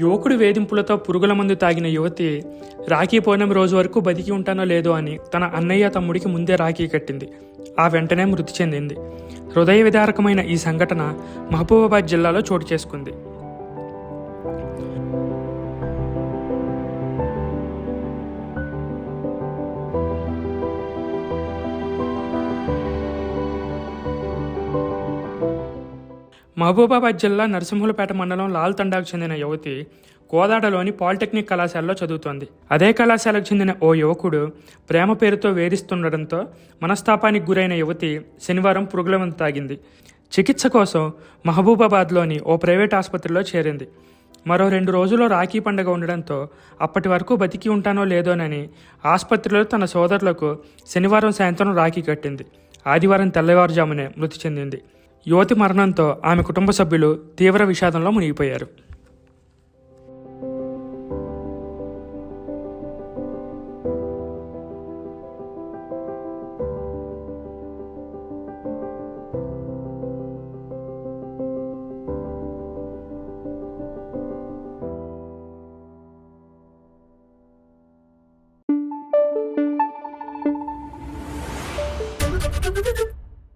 యువకుడి వేధింపులతో పురుగుల మందు తాగిన యువతి రాఖీ పౌర్ణమి రోజు వరకు బతికి ఉంటానో లేదో అని తన అన్నయ్య తమ్ముడికి ముందే రాఖీ కట్టింది. ఆ వెంటనే మృతి చెందింది. హృదయ విదారకమైన ఈ సంఘటన మహబూబాబాద్ జిల్లాలో చోటు చేసుకుంది. మహబూబాబాద్ జిల్లా నరసింహులపేట మండలం లాల్ తండాకు చెందిన యువతి కోదాడలోని పాలిటెక్నిక్ కళాశాలలో చదువుతోంది. అదే కళాశాలకు చెందిన ఓ యువకుడు ప్రేమ పేరుతో వేధిస్తుండటంతో మనస్తాపానికి గురైన యువతి శనివారం పురుగుల మందు తాగింది. చికిత్స కోసం మహబూబాబాద్లోని ఓ ప్రైవేట్ ఆసుపత్రిలో చేరింది. మరో 2 రోజుల్లో రాఖీ పండుగ ఉండడంతో అప్పటి వరకు బతికి ఉంటానో లేదోనని ఆసుపత్రిలో తన సోదరులకు శనివారం సాయంత్రం రాఖీ కట్టింది. ఆదివారం తెల్లవారుజామునే మృతి చెందింది. యువతి మరణంతో ఆమె కుటుంబ సభ్యులు తీవ్ర విషాదంలో మునిగిపోయారు. Thank you.